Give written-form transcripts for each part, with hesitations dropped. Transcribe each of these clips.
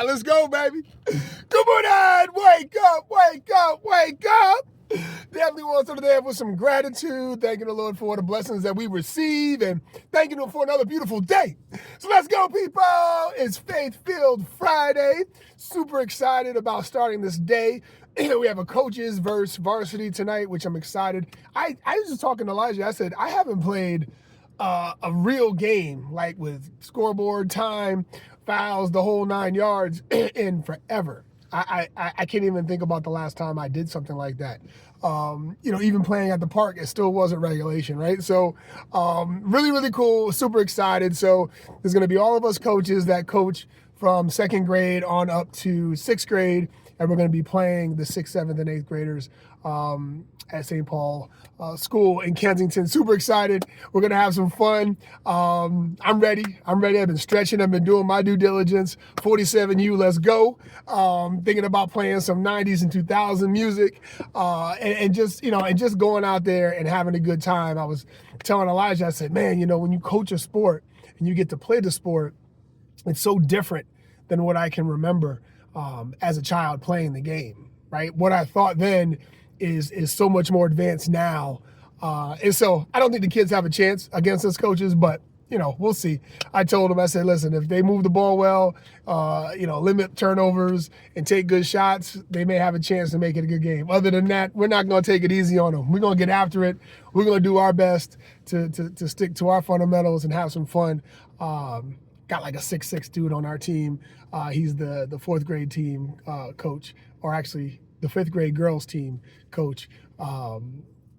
Let's go, baby. Come on, wake up, wake up, wake up. Definitely want to start the day with some gratitude, thanking the Lord for the blessings that we receive and thanking Him for another beautiful day. So let's go, people. It's Faith-Filled Friday. Super excited about starting this day. We have a coaches versus varsity tonight, which I'm excited. I was just talking to Elijah. I said, I haven't played a real game, like with scoreboard, time, fouls, the whole 9 yards in forever. I can't even think about the last time I did something like that. Even playing at the park, it still wasn't regulation, right? So really, really cool, super excited. So there's going to be all of us coaches that coach from second grade on up to sixth grade, and we're going to be playing the sixth, seventh, and eighth graders at St. Paul School in Kensington. Super excited. We're going to have some fun. I'm ready. I've been stretching. I've been doing my due diligence. 47U, let's go. Thinking about playing some 90s and 2000 music and just going out there and having a good time. I was telling Elijah, I said, man, when you coach a sport and you get to play the sport, it's so different than what I can remember as a child playing the game, right? What I thought then is so much more advanced now. And so I don't think the kids have a chance against us coaches, but we'll see. I told them, I said, listen, if they move the ball well, limit turnovers and take good shots, they may have a chance to make it a good game. Other than that, we're not going to take it easy on them. We're going to get after it. We're going to do our best to stick to our fundamentals and have some fun. Got like a 6'6" dude on our team. He's the fourth grade team coach, or actually the fifth grade girls team coach.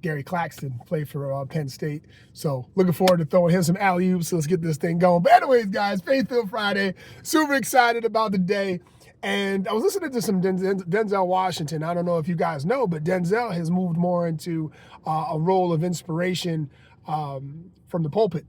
Gary Claxton played for Penn State. So looking forward to throwing him some alley-oops. So let's get this thing going. But anyways, guys, Faith-Filled Friday. Super excited about the day. And I was listening to some Denzel Washington. I don't know if you guys know, but Denzel has moved more into a role of inspiration from the pulpit.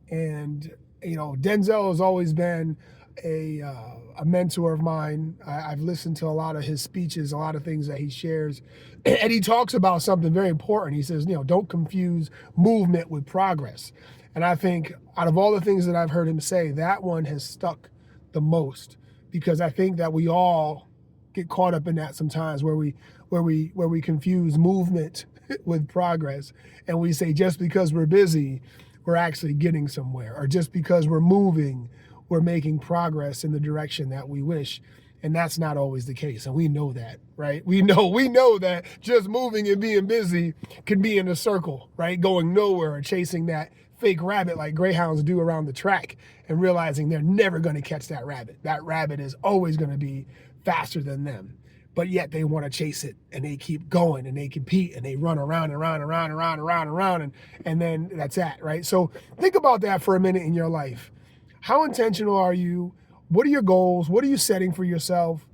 And Denzel has always been a mentor of mine. I've listened to a lot of his speeches, a lot of things that he shares, and he talks about something very important. He says, don't confuse movement with progress. And I think out of all the things that I've heard him say, that one has stuck the most, because I think that we all get caught up in that sometimes, where we confuse movement with progress, and we say just because we're busy, we're actually getting somewhere, or just because we're moving, we're making progress in the direction that we wish. And that's not always the case. And we know that, right? We know that just moving and being busy can be in a circle, right? Going nowhere, or chasing that fake rabbit like greyhounds do around the track, and realizing they're never going to catch that rabbit. That rabbit is always going to be faster than them. But yet they want to chase it, and they keep going, and they compete, and they run around and around, and then that's that, right? So think about that for a minute in your life. How intentional are you? What are your goals? What are you setting for yourself?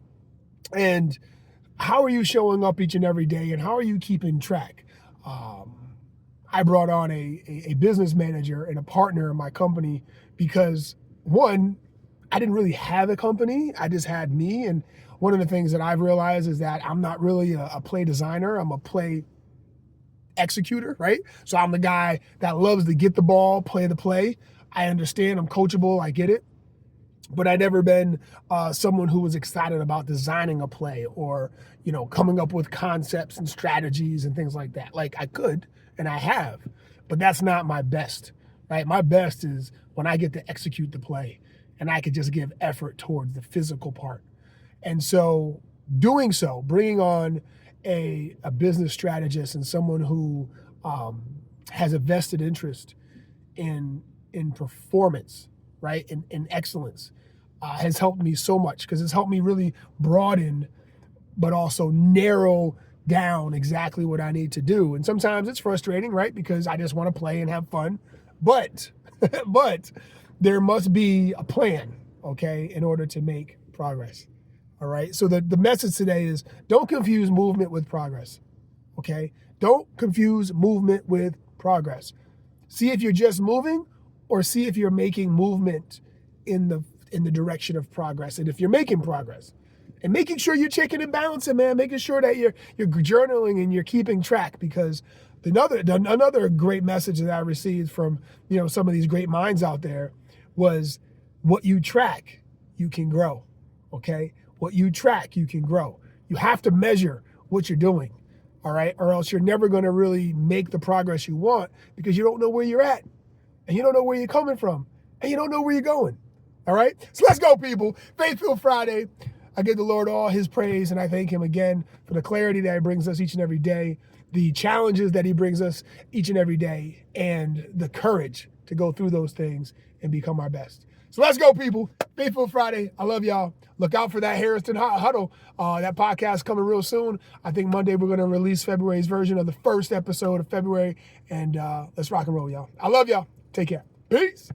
And how are you showing up each and every day? And how are you keeping track? I brought on a business manager and a partner in my company because, one, I didn't really have a company. I just had me. And one of the things that I've realized is that I'm not really a play designer. I'm a play executor, right? So I'm the guy that loves to get the ball, play the play. I understand, I'm coachable, I get it. But I've never been someone who was excited about designing a play, or, coming up with concepts and strategies and things like that. Like, I could, and I have, but that's not my best, right? My best is when I get to execute the play, and I could just give effort towards the physical part. And so doing so, bringing on a business strategist and someone who has a vested interest in performance, right, in excellence, has helped me so much, because it's helped me really broaden, but also narrow down exactly what I need to do. And sometimes it's frustrating, right, because I just want to play and have fun, but there must be a plan, okay, in order to make progress. All right. So the message today is, don't confuse movement with progress. Okay. Don't confuse movement with progress. See if you're just moving, or see if you're making movement in the direction of progress. And if you're making progress, and making sure you're checking and balancing, man, making sure that you're journaling and you're keeping track, because another great message that I received from, some of these great minds out there was, what you track, you can grow. okay? What you track, you can grow. You have to measure what you're doing, all right? Or else you're never going to really make the progress you want because you don't know where you're at, and you don't know where you're coming from, and you don't know where you're going, all right? So let's go, people. Faith-Filled Friday. I give the Lord all his praise, and I thank him again for the clarity that he brings us each and every day, the challenges that he brings us each and every day, and the courage to go through those things and become our best. So let's go, people. Faith-Filled Friday. I love y'all. Look out for that Harrison Huddle. That podcast coming real soon. I think Monday we're going to release February's version of the first episode of February, and let's rock and roll, y'all. I love y'all. Take care. Peace.